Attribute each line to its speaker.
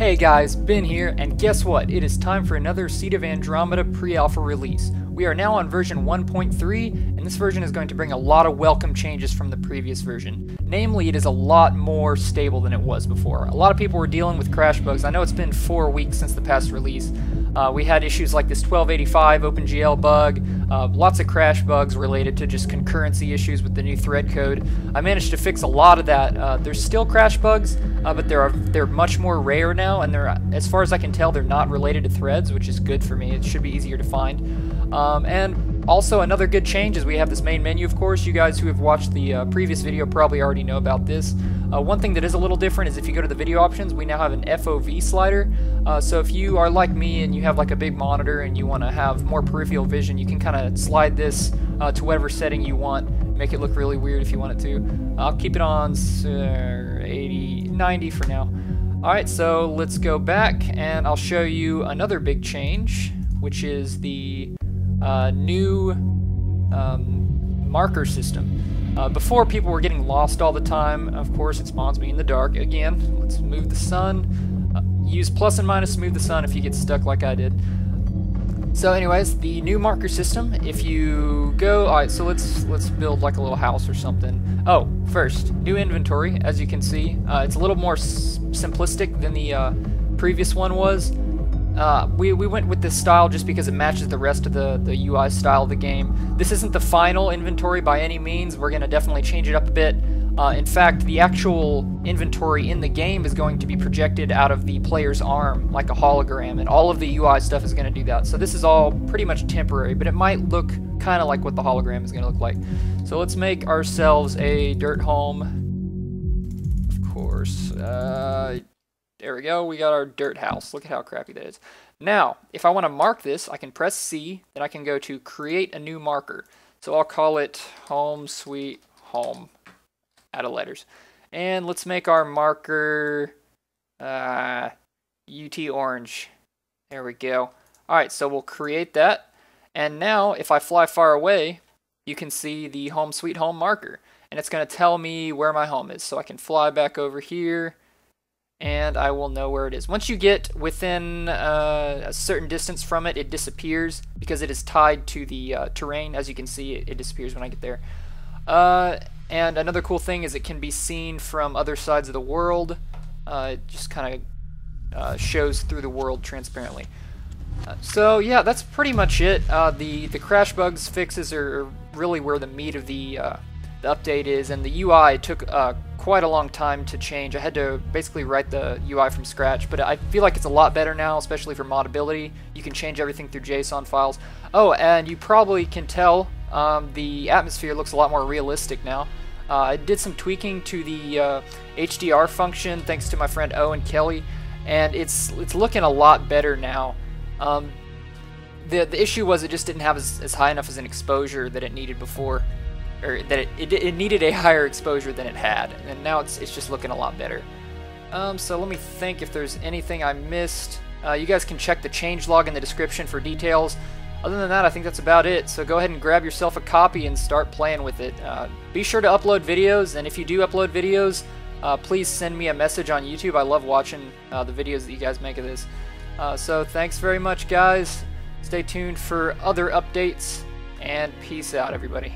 Speaker 1: Hey guys, Ben here, and guess what? It is time for another Seed of Andromeda pre-alpha release. We are now on version 1.3, and this version is going to bring a lot of welcome changes from the previous version. Namely, it is a lot more stable than it was before. A lot of people were dealing with crash bugs. I know it's been 4 weeks since the past release. We had issues like this 1285 Opengl bug, lots of crash bugs related to just concurrency issues with the new thread code. I managed to fix a lot of that. There's still crash bugs, but they're much more rare now, and as far as I can tell, they're not related to threads, which is good for me. It should be easier to find. And also another good change is we have this main menu, of course. You guys who have watched the previous video probably already know about this. One thing that is a little different is if you go to the video options, we now have an FOV slider. So if you are like me and you have like a big monitor and you want to have more peripheral vision, you can kind of slide this to whatever setting you want, make it look really weird if you want it to. I'll keep it on 80, 90 for now. Alright, so let's go back and I'll show you another big change, which is the new marker system. Before, people were getting lost all the time. Of course, it spawns me in the dark. Again, let's move the sun. Use plus and minus to move the sun if you get stuck like I did. So anyways, the new marker system, if you go... Alright, so let's build like a little house or something. Oh, first, new inventory, as you can see. It's a little more simplistic than the previous one was. We went with this style just because it matches the rest of the UI style of the game. This isn't the final inventory by any means. We're going to definitely change it up a bit. In fact, the actual inventory in the game is going to be projected out of the player's arm, like a hologram, and all of the UI stuff is going to do that. So this is all pretty much temporary, but it might look kind of like what the hologram is going to look like. So let's make ourselves a dirt home. Of course. There we go, we got our dirt house. Look at how crappy that is. Now, if I want to mark this, I can press C, then I can go to create a new marker. So I'll call it home sweet home, out of letters. And let's make our marker UT orange. There we go. Alright, so we'll create that. And now, if I fly far away, you can see the home sweet home marker. And it's going to tell me where my home is. So I can fly back over here, and I will know where it is. Once you get within a certain distance from it, it disappears because it is tied to the terrain. As you can see, it disappears when I get there. And another cool thing is it can be seen from other sides of the world. It just kind of shows through the world transparently. So yeah, that's pretty much it. The crash bugs fixes are really where the meat of the update is, and the UI took quite a long time to change. I had to basically write the UI from scratch, but I feel like it's a lot better now, especially for modability. You can change everything through JSON files. Oh, and you probably can tell the atmosphere looks a lot more realistic now. I did some tweaking to the HDR function thanks to my friend O and Kelly, and it's looking a lot better now. The issue was it just didn't have as high enough as an exposure that it needed before. Or that it needed a higher exposure than it had, and now it's just looking a lot better. So let me think if there's anything I missed. You guys can check the changelog in the description for details. Other than that, I think that's about it. So go ahead and grab yourself a copy and start playing with it. Be sure to upload videos, and if you do upload videos, please send me a message on YouTube. I love watching the videos that you guys make of this. So thanks very much, guys. Stay tuned for other updates, and peace out, everybody.